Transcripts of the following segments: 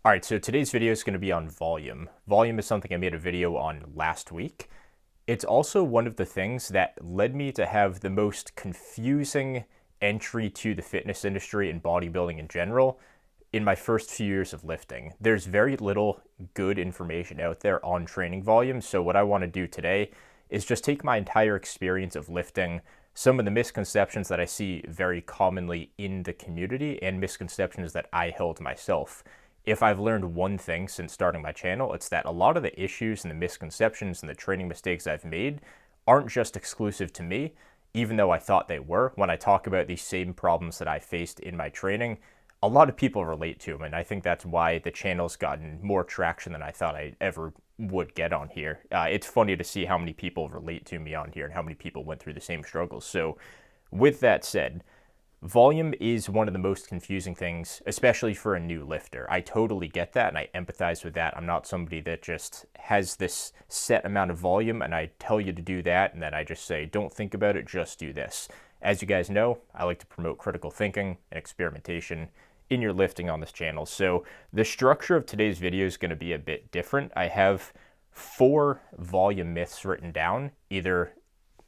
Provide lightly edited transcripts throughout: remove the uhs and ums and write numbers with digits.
All right, so today's video is going to be on volume. Volume is something I made a video on last week. It's also one of the things that led me to have the most confusing entry to the fitness industry and bodybuilding in general in my first few years of lifting. There's very little good information out there on training volume, so what I want to do today is just take my entire experience of lifting, some of the misconceptions that I see very commonly in the community, and misconceptions that I held myself. If I've learned one thing since starting my channel, it's that a lot of the issues and the misconceptions and the training mistakes I've made aren't just exclusive to me, even though I thought they were. When I talk about these same problems that I faced in my training, a lot of people relate to them, and I think that's why the channel's gotten more traction than I thought I ever would get on here. It's funny to see how many people relate to me on here and how many people went through the same struggles. So with that said, volume is one of the most confusing things, especially for a new lifter. I totally get that and I empathize with that. I'm not somebody that just has this set amount of volume and I tell you to do that and then I just say, don't think about it, just do this. As you guys know, I like to promote critical thinking and experimentation in your lifting on this channel. So the structure of today's video is going to be a bit different. I have 4 volume myths written down, either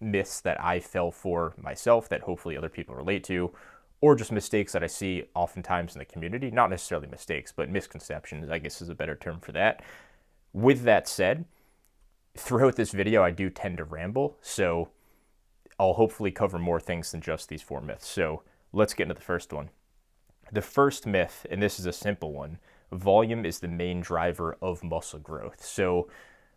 myths that I fell for myself that hopefully other people relate to, or just mistakes that I see oftentimes in the community. Not necessarily mistakes, but misconceptions, I guess is a better term for that. With that said, throughout this video, I do tend to ramble, so I'll hopefully cover more things than just these 4 myths. So let's get into the first one. The first myth, and this is a simple one, volume is the main driver of muscle growth. So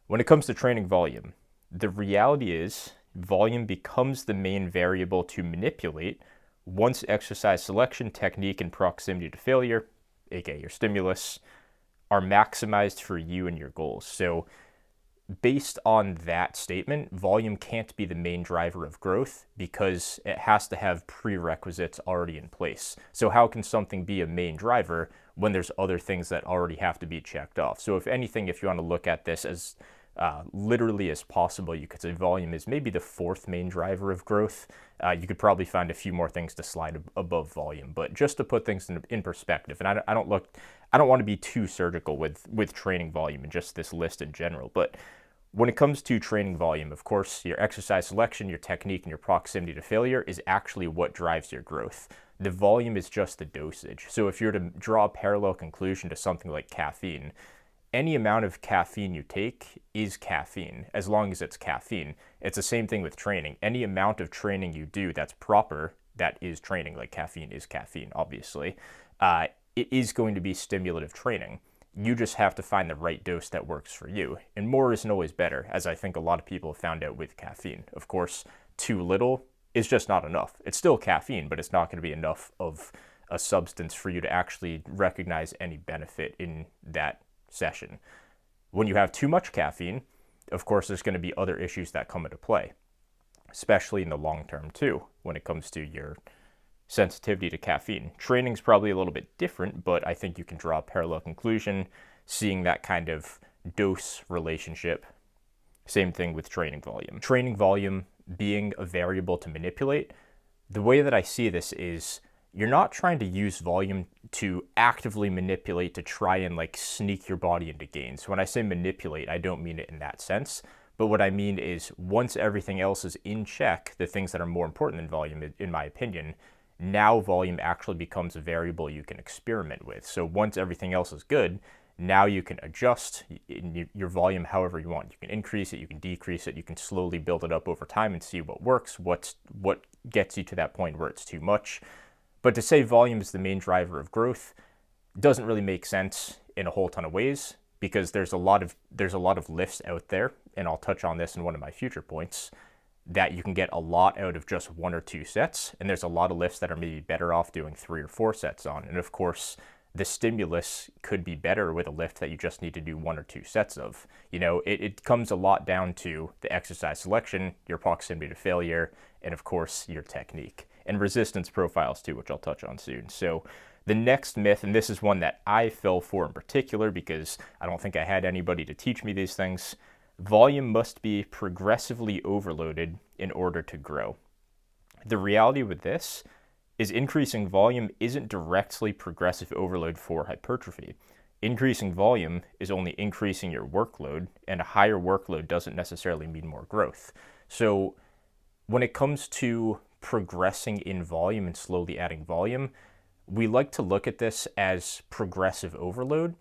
when it comes to training volume, the reality is volume becomes the main variable to manipulate once exercise selection, technique, and proximity to failure, aka your stimulus, are maximized for you and your goals. So based on that statement, volume can't be the main driver of growth because it has to have prerequisites already in place. So how can something be a main driver when there's other things that already have to be checked off? So if anything, if you want to look at this as literally as possible, you could say volume is maybe the 4th main driver of growth. You could probably find a few more things to slide above volume, but just to put things in perspective, and I don't want to be too surgical with training volume and just this list in general, but when it comes to training volume, of course, your exercise selection, your technique, and your proximity to failure is actually what drives your growth. The volume is just the dosage. So if you're to draw a parallel conclusion to something like caffeine, any amount of caffeine you take is caffeine, as long as it's caffeine. It's the same thing with training. Any amount of training you do that's proper, that is training, like caffeine is caffeine, obviously. It is going to be stimulative training. You just have to find the right dose that works for you. And more isn't always better, as I think a lot of people have found out with caffeine. Of course, too little is just not enough. It's still caffeine, but it's not going to be enough of a substance for you to actually recognize any benefit in that session. When you have too much caffeine, of course, there's going to be other issues that come into play, especially in the long term too, when it comes to your sensitivity to caffeine. Training's probably a little bit different, but I think you can draw a parallel conclusion, seeing that kind of dose relationship. Same thing with training volume. Training volume being a variable to manipulate, the way that I see this is you're not trying to use volume to actively manipulate to try and like sneak your body into gains. When I say manipulate, I don't mean it in that sense. But what I mean is once everything else is in check, the things that are more important than volume, in my opinion, now volume actually becomes a variable you can experiment with. So once everything else is good, now you can adjust your volume however you want. You can increase it, you can decrease it, you can slowly build it up over time and see what works, what gets you to that point where it's too much. But to say volume is the main driver of growth doesn't really make sense in a whole ton of ways, because there's a lot of lifts out there, and I'll touch on this in one of my future points, that you can get a lot out of just 1 or 2 sets, and there's a lot of lifts that are maybe better off doing 3 or 4 sets on. And of course, the stimulus could be better with a lift that you just need to do 1 or 2 sets of. You know, it comes a lot down to the exercise selection, your proximity to failure, and of course, your technique. And resistance profiles too, which I'll touch on soon. So the next myth, and this is one that I fell for in particular because I don't think I had anybody to teach me these things, volume must be progressively overloaded in order to grow. The reality with this is increasing volume isn't directly progressive overload for hypertrophy. Increasing volume is only increasing your workload, and a higher workload doesn't necessarily mean more growth. So when it comes to progressing in volume and slowly adding volume, we like to look at this as progressive overload.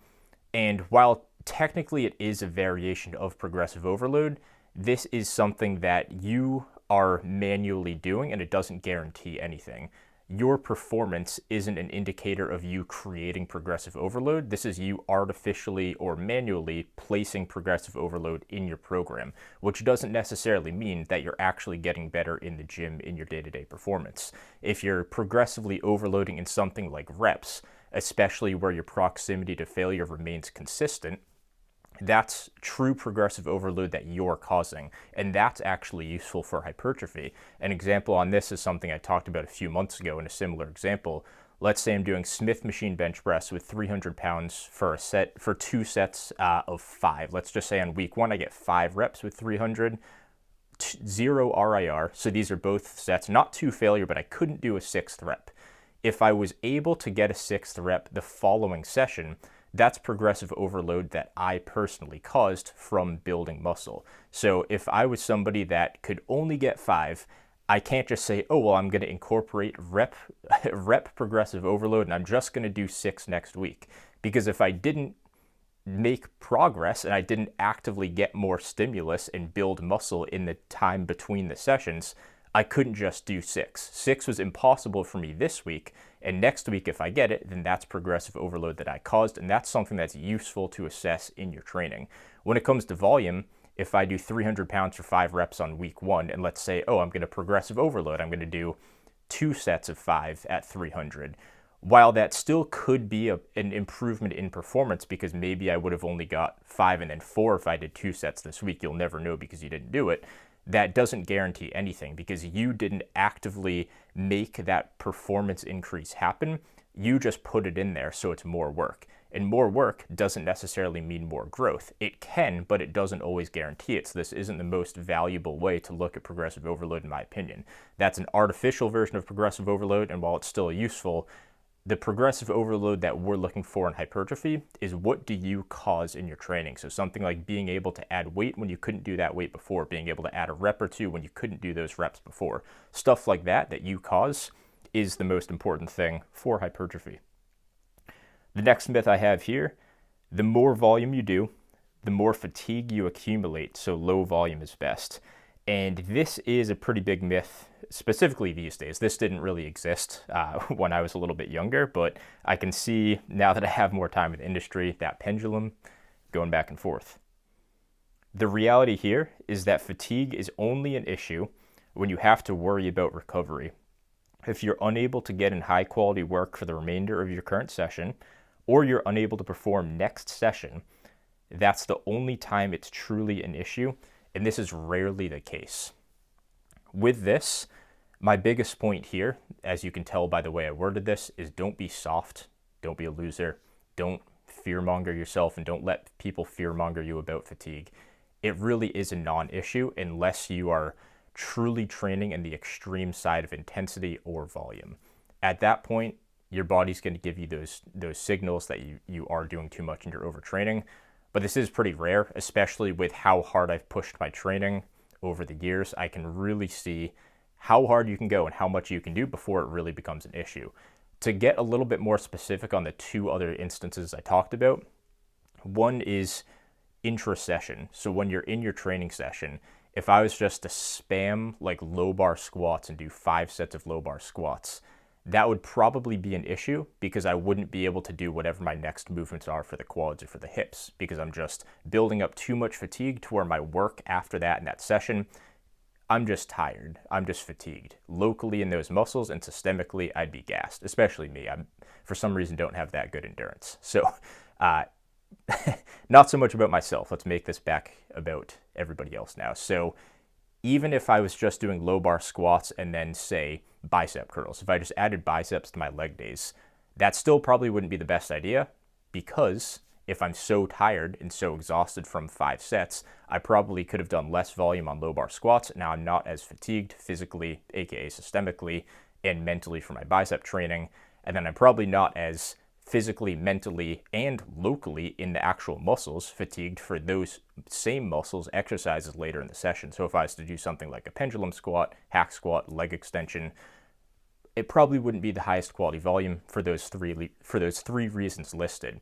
And while technically it is a variation of progressive overload, this is something that you are manually doing and it doesn't guarantee anything. Your performance isn't an indicator of you creating progressive overload. This is you artificially or manually placing progressive overload in your program, which doesn't necessarily mean that you're actually getting better in the gym in your day-to-day performance. If you're progressively overloading in something like reps, especially where your proximity to failure remains consistent, that's true progressive overload that you're causing, and that's actually useful for hypertrophy. An example on this is something I talked about a few months ago in a similar example. Let's say I'm doing Smith machine bench press with 300 pounds for 2 sets of 5. Let's just say on week 1 I get 5 reps with 300, 0 RIR. So these are both sets, not 2 failure, but I couldn't do a 6th rep. If I was able to get a 6th rep the following session, that's progressive overload that I personally caused from building muscle. So if I was somebody that could only get 5, I can't just say, oh, well, I'm going to incorporate rep progressive overload and I'm just going to do 6 next week. Because if I didn't make progress and I didn't actively get more stimulus and build muscle in the time between the sessions, I couldn't just do 6. 6 was impossible for me this week, and next week if I get it, then that's progressive overload that I caused, and that's something that's useful to assess in your training. When it comes to volume, if I do 300 pounds for 5 reps on week 1, and let's say, oh, I'm going to progressive overload, I'm going to do 2 sets of 5 at 300. While that still could be an improvement in performance, because maybe I would have only got 5 and then 4 if I did 2 sets this week, you'll never know because you didn't do it. That doesn't guarantee anything because you didn't actively make that performance increase happen. You just put it in there so it's more work. And more work doesn't necessarily mean more growth. It can, but it doesn't always guarantee it. So this isn't the most valuable way to look at progressive overload, in my opinion. That's an artificial version of progressive overload, and while it's still useful, the progressive overload that we're looking for in hypertrophy is what do you cause in your training. So something like being able to add weight when you couldn't do that weight before, being able to add a rep or 2 when you couldn't do those reps before. Stuff like that you cause is the most important thing for hypertrophy. The next myth I have here, the more volume you do, the more fatigue you accumulate, so low volume is best. And this is a pretty big myth, specifically these days. This didn't really exist when I was a little bit younger, but I can see now that I have more time in the industry, that pendulum going back and forth. The reality here is that fatigue is only an issue when you have to worry about recovery. If you're unable to get in high quality work for the remainder of your current session, or you're unable to perform next session, that's the only time it's truly an issue. And this is rarely the case. With this, my biggest point here, as you can tell by the way I worded this, is don't be soft, don't be a loser, don't fearmonger yourself, and don't let people fearmonger you about fatigue. It really is a non-issue unless you are truly training in the extreme side of intensity or volume. At that point, your body's going to give you those signals that you are doing too much and you're overtraining. But this is pretty rare, especially with how hard I've pushed my training over the years. I can really see how hard you can go and how much you can do before it really becomes an issue. To get a little bit more specific on the 2 other instances I talked about, one is intra-session. So when you're in your training session, if I was just to spam like low bar squats and do 5 sets of low bar squats, that would probably be an issue because I wouldn't be able to do whatever my next movements are for the quads or for the hips because I'm just building up too much fatigue to where my work after that in that session, I'm just tired. I'm just fatigued. Locally in those muscles and systemically, I'd be gassed, especially me. I, for some reason, don't have that good endurance. So not so much about myself. Let's make this back about everybody else now. So even if I was just doing low bar squats and then say bicep curls, if I just added biceps to my leg days, that still probably wouldn't be the best idea because if I'm so tired and so exhausted from 5 sets, I probably could have done less volume on low bar squats. Now I'm not as fatigued physically, aka systemically, and mentally for my bicep training. And then I'm probably not as physically, mentally, and locally in the actual muscles, fatigued for those same muscles exercises later in the session. So if I was to do something like a pendulum squat, hack squat, leg extension, it probably wouldn't be the highest quality volume for those three reasons listed.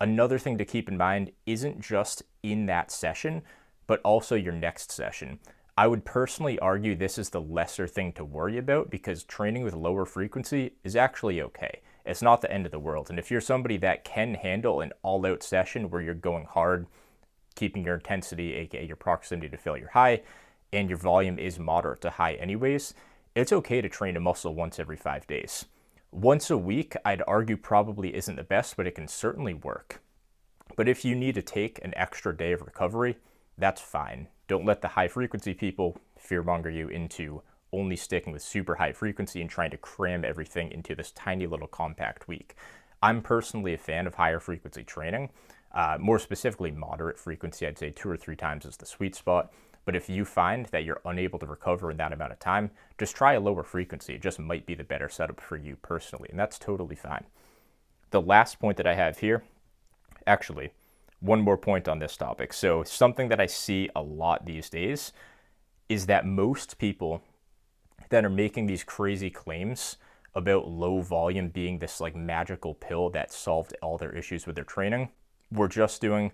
Another thing to keep in mind isn't just in that session, but also your next session. I would personally argue this is the lesser thing to worry about because training with lower frequency is actually okay. It's not the end of the world. And if you're somebody that can handle an all-out session where you're going hard, keeping your intensity, aka your proximity to failure, high, and your volume is moderate to high anyways, it's okay to train a muscle once every 5 days. Once a week, I'd argue probably isn't the best, but it can certainly work. But if you need to take an extra day of recovery, that's fine. Don't let the high frequency people fearmonger you into only sticking with super high frequency and trying to cram everything into this tiny little compact week. I'm personally a fan of higher frequency training, more specifically moderate frequency. I'd say 2 or 3 times is the sweet spot. But if you find that you're unable to recover in that amount of time, just try a lower frequency. It just might be the better setup for you personally, and that's totally fine. The last point that I have here, actually, one more point on this topic. So something that I see a lot these days is that most people that are making these crazy claims about low volume being this like magical pill that solved all their issues with their training were just doing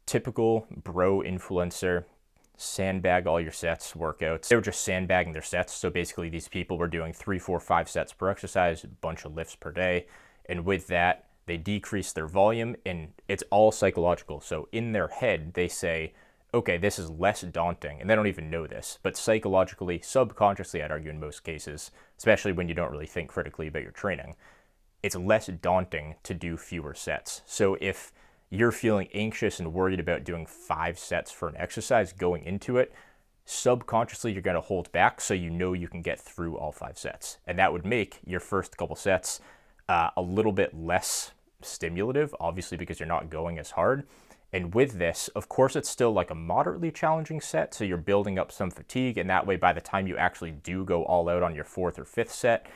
typical bro influencer sandbag all your sets workouts. They were just sandbagging their sets. So basically these people were doing 3, 4, 5 sets per exercise, a bunch of lifts per day. And with that, they decrease their volume, and it's all psychological. So in their head, they say, okay, this is less daunting. And they don't even know this, but psychologically, subconsciously, I'd argue in most cases, especially when you don't really think critically about your training, it's less daunting to do fewer sets. So if you're feeling anxious and worried about doing 5 sets for an exercise going into it, subconsciously you're going to hold back so you know you can get through all 5 sets. And that would make your first couple sets a little bit less stimulative, obviously because you're not going as hard. And with this, of course, it's still like a moderately challenging set, so you're building up some fatigue, and that way by the time you actually do go all out on your 4th or 5th set,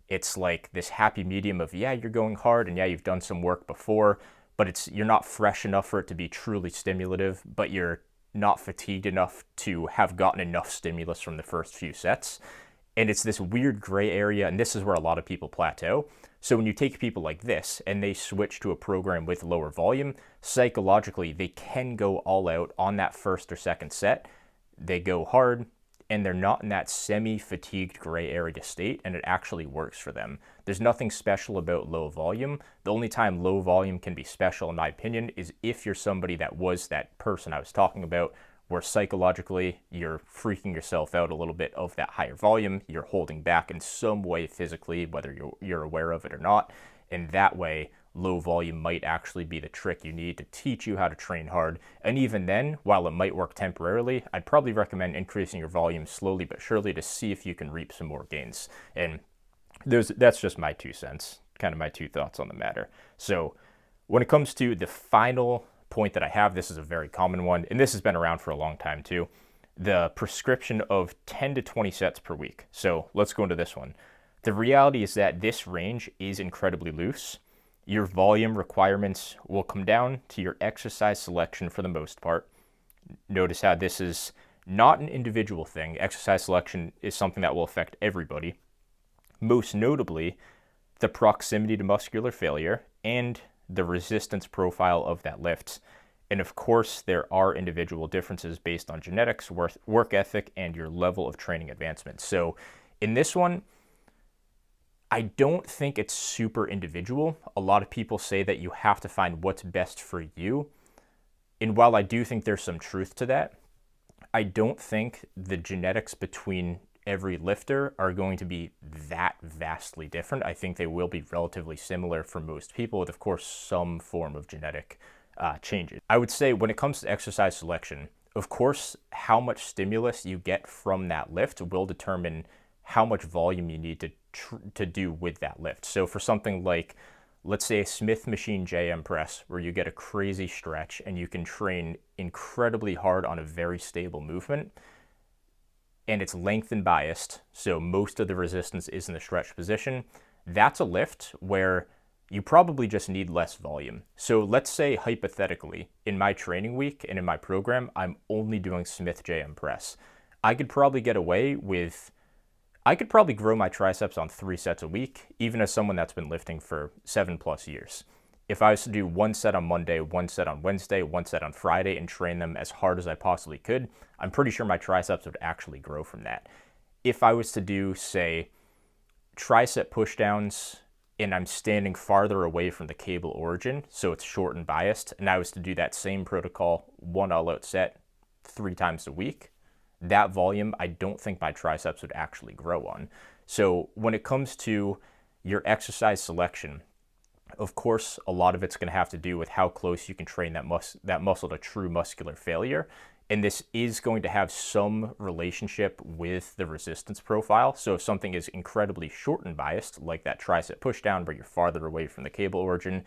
it's like this happy medium of, yeah, you're going hard, and yeah, you've done some work before, but you're not fresh enough for it to be truly stimulative, but you're not fatigued enough to have gotten enough stimulus from the first few sets. And it's this weird gray area, and this is where a lot of people plateau. So when you take people like this and they switch to a program with lower volume, psychologically, they can go all out on that first or second set. They go hard, and they're not in that semi-fatigued gray area state, and it actually works for them. There's nothing special about low volume. The only time low volume can be special, in my opinion, is if you're somebody that was that person I was talking about, where psychologically you're freaking yourself out a little bit of that higher volume, you're holding back in some way physically, whether you're aware of it or not, and that way low volume might actually be the trick you need to teach you how to train hard. And even then, while it might work temporarily, I'd probably recommend increasing your volume slowly but surely to see if you can reap some more gains. And that's just my 2 cents, kind of my 2 thoughts on the matter. So when it comes to the final point that I have, this is a very common one, and this has been around for a long time too, the prescription of 10 to 20 sets per week. So let's go into this one. The reality is that this range is incredibly loose. Your volume requirements will come down to your exercise selection for the most part. Notice how this is not an individual thing. Exercise selection is something that will affect everybody. Most notably, the proximity to muscular failure and the resistance profile of that lift. And of course, there are individual differences based on genetics, work ethic, and your level of training advancement. So in this one, I don't think it's super individual. A lot of people say that you have to find what's best for you. And while I do think there's some truth to that, I don't think the genetics between every lifter are going to be that vastly different. I think they will be relatively similar for most people, with of course some form of genetic changes. I would say when it comes to exercise selection, of course, how much stimulus you get from that lift will determine how much volume you need to do with that lift. So for something like, let's say a Smith machine JM press, where you get a crazy stretch and you can train incredibly hard on a very stable movement, and it's length and biased, so most of the resistance is in the stretch position, that's a lift where you probably just need less volume. So let's say hypothetically, in my training week and in my program, I'm only doing Smith JM press. I could probably grow my triceps on 3 sets a week, even as someone that's been lifting for 7+ years. If I was to do 1 set on Monday, 1 set on Wednesday, 1 set on Friday, and train them as hard as I possibly could, I'm pretty sure my triceps would actually grow from that. If I was to do, say, tricep pushdowns and I'm standing farther away from the cable origin, so it's short and biased, and I was to do that same protocol, 1 all-out set 3 times a week, that volume, I don't think my triceps would actually grow on. So when it comes to your exercise selection, of course, a lot of it's going to have to do with how close you can train that muscle to true muscular failure. And this is going to have some relationship with the resistance profile. So if something is incredibly short and biased, like that tricep pushdown where you're farther away from the cable origin,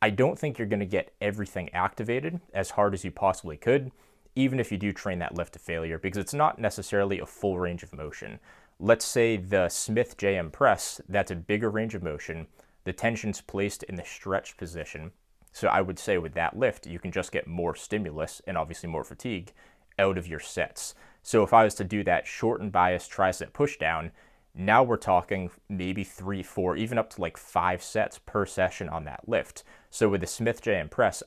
I don't think you're going to get everything activated as hard as you possibly could, even if you do train that lift to failure, because it's not necessarily a full range of motion. Let's say the Smith JM press, that's a bigger range of motion. The tension's placed in the stretched position. So I would say with that lift, you can just get more stimulus and obviously more fatigue out of your sets. So if I was to do that short and biased tricep pushdown, now we're talking maybe 3, 4, even up to like 5 sets per session on that lift. So with the Smith JM press,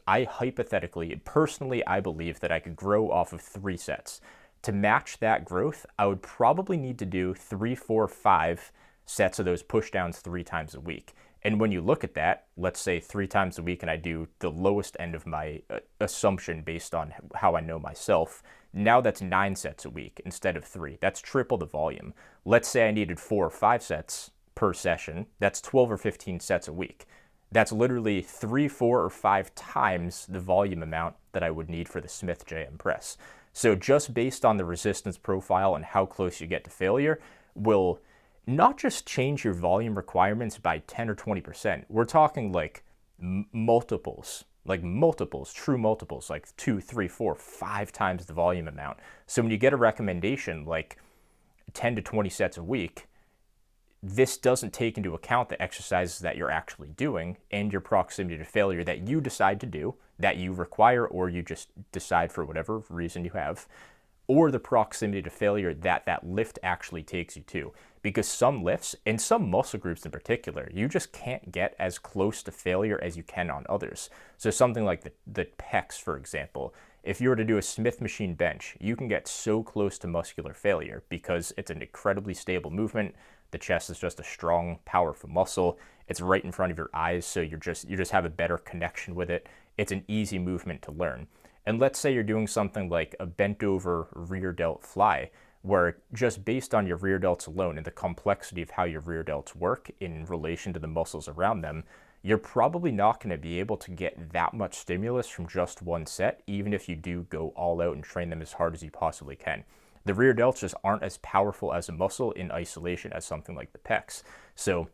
personally, I believe that I could grow off of 3 sets. To match that growth, I would probably need to do 3, 4, 5 sets of those pushdowns 3 times a week. And when you look at that, let's say 3 times a week, and I do the lowest end of my assumption based on how I know myself, now that's 9 sets a week instead of 3. That's triple the volume. Let's say I needed 4 or 5 sets per session. That's 12 or 15 sets a week. That's literally 3, 4, or 5 times the volume amount that I would need for the Smith JM press. So just based on the resistance profile and how close you get to failure will not just change your volume requirements by 10 or 20%. We're talking like multiples, true multiples, like 2, 3, 4, 5 times the volume amount. So when you get a recommendation like 10 to 20 sets a week, this doesn't take into account the exercises that you're actually doing and your proximity to failure that you decide to do, that you require, or you just decide for whatever reason you have, or the proximity to failure that lift actually takes you to. Because some lifts, and some muscle groups in particular, you just can't get as close to failure as you can on others. So something like the pecs, for example, if you were to do a Smith machine bench, you can get so close to muscular failure because it's an incredibly stable movement. The chest is just a strong, powerful muscle. It's right in front of your eyes, so you just have a better connection with it. It's an easy movement to learn. And let's say you're doing something like a bent over rear delt fly, where just based on your rear delts alone and the complexity of how your rear delts work in relation to the muscles around them, you're probably not going to be able to get that much stimulus from just 1 set, even if you do go all out and train them as hard as you possibly can. The rear delts just aren't as powerful as a muscle in isolation as something like the pecs. So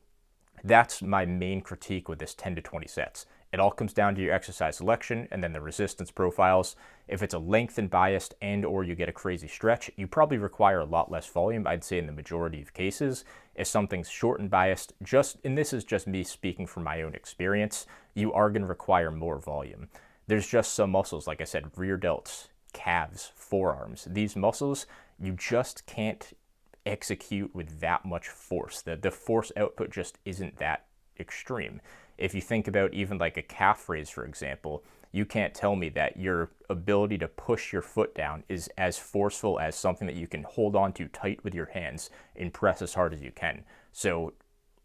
that's my main critique with this 10 to 20 sets. It all comes down to your exercise selection and then the resistance profiles. If it's a lengthened biased and or you get a crazy stretch, you probably require a lot less volume, I'd say in the majority of cases. If something's short and biased, and this is just me speaking from my own experience, you are going to require more volume. There's just some muscles, like I said, rear delts, calves, forearms. These muscles, you just can't execute with that much force. The force output just isn't that extreme. If you think about even like a calf raise, for example, you can't tell me that your ability to push your foot down is as forceful as something that you can hold on to tight with your hands and press as hard as you can. So,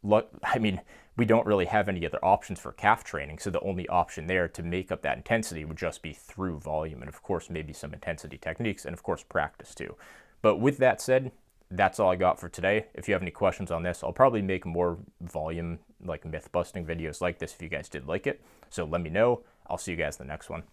we don't really have any other options for calf training, so the only option there to make up that intensity would just be through volume and, of course, maybe some intensity techniques and, of course, practice too. But with that said, that's all I got for today. If you have any questions on this, I'll probably make more volume, like myth busting videos like this if you guys did like it. So let me know. I'll see you guys in the next one.